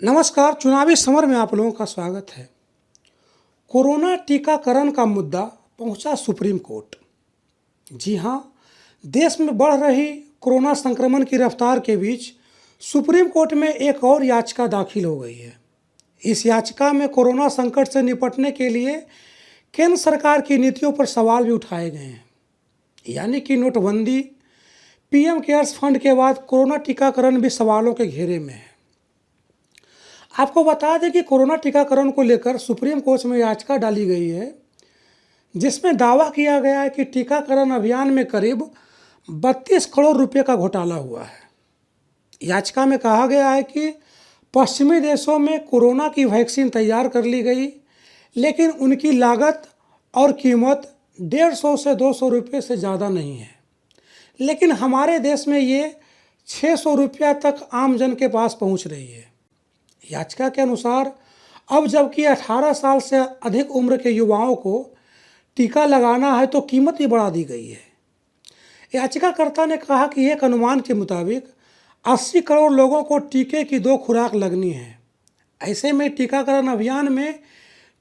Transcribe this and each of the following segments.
नमस्कार, चुनावी समर में आप लोगों का स्वागत है। कोरोना टीकाकरण का मुद्दा पहुंचा सुप्रीम कोर्ट। जी हां, देश में बढ़ रही कोरोना संक्रमण की रफ्तार के बीच सुप्रीम कोर्ट में एक और याचिका दाखिल हो गई है। इस याचिका में कोरोना संकट से निपटने के लिए केंद्र सरकार की नीतियों पर सवाल भी उठाए गए हैं। यानी कि नोटबंदी, पीएम केयर्स फंड के बाद कोरोना टीकाकरण भी सवालों के घेरे में है। आपको बता दें कि कोरोना टीकाकरण को लेकर सुप्रीम कोर्ट में याचिका डाली गई है, जिसमें दावा किया गया है कि टीकाकरण अभियान में करीब 32 करोड़ रुपए का घोटाला हुआ है। याचिका में कहा गया है कि पश्चिमी देशों में कोरोना की वैक्सीन तैयार कर ली गई, लेकिन उनकी लागत और कीमत 150 से 200 रुपये से ज़्यादा नहीं है। लेकिन हमारे देश में ये 600 रुपया तक आम जन के पास पहुंच रही है। याचिका के अनुसार अब जबकि 18 साल से अधिक उम्र के युवाओं को टीका लगाना है तो कीमत भी बढ़ा दी गई है। याचिकाकर्ता ने कहा कि एक अनुमान के मुताबिक 80 करोड़ लोगों को टीके की 2 खुराक लगनी है। ऐसे में टीकाकरण अभियान में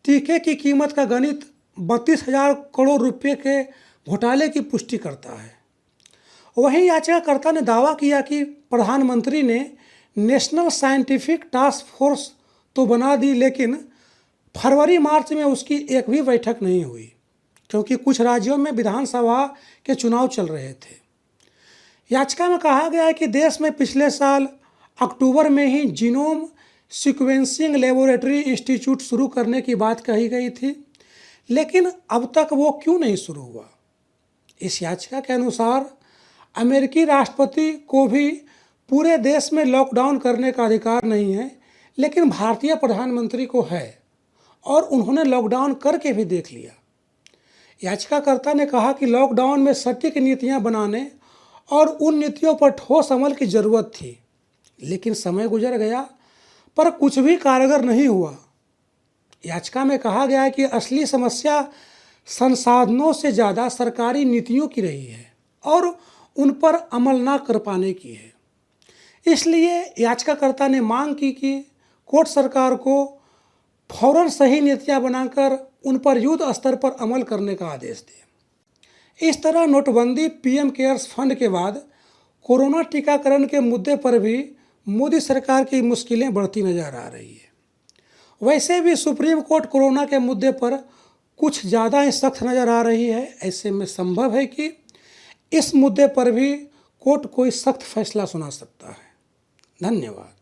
टीके की कीमत का गणित 32,000 करोड़ रुपये के घोटाले की पुष्टि करता है। वहीं याचिकाकर्ता ने दावा किया कि प्रधानमंत्री ने नेशनल साइंटिफिक टास्क फोर्स तो बना दी, लेकिन फरवरी मार्च में उसकी एक भी बैठक नहीं हुई, क्योंकि कुछ राज्यों में विधानसभा के चुनाव चल रहे थे। याचिका में कहा गया है कि देश में पिछले साल अक्टूबर में ही जीनोम सीक्वेंसिंग लेबोरेटरी इंस्टीट्यूट शुरू करने की बात कही गई थी, लेकिन अब तक वो क्यों नहीं शुरू हुआ। इस याचिका के अनुसार अमेरिकी राष्ट्रपति को भी पूरे देश में लॉकडाउन करने का अधिकार नहीं है, लेकिन भारतीय प्रधानमंत्री को है और उन्होंने लॉकडाउन करके भी देख लिया। याचिकाकर्ता ने कहा कि लॉकडाउन में सटीक नीतियां बनाने और उन नीतियों पर ठोस अमल की ज़रूरत थी, लेकिन समय गुजर गया पर कुछ भी कारगर नहीं हुआ। याचिका में कहा गया है कि असली समस्या संसाधनों से ज़्यादा सरकारी नीतियों की रही है और उन पर अमल न कर पाने की है। इसलिए याचिकाकर्ता ने मांग की कि कोर्ट सरकार को फौरन सही नीतियां बनाकर उन पर युद्ध स्तर पर अमल करने का आदेश दे। इस तरह नोटबंदी, पीएम केयर्स फंड के बाद कोरोना टीकाकरण के मुद्दे पर भी मोदी सरकार की मुश्किलें बढ़ती नजर आ रही है। वैसे भी सुप्रीम कोर्ट कोरोना के मुद्दे पर कुछ ज़्यादा ही सख्त नज़र आ रही है। ऐसे में संभव है कि इस मुद्दे पर भी कोर्ट कोई सख्त फैसला सुना सकता है। धन्यवाद।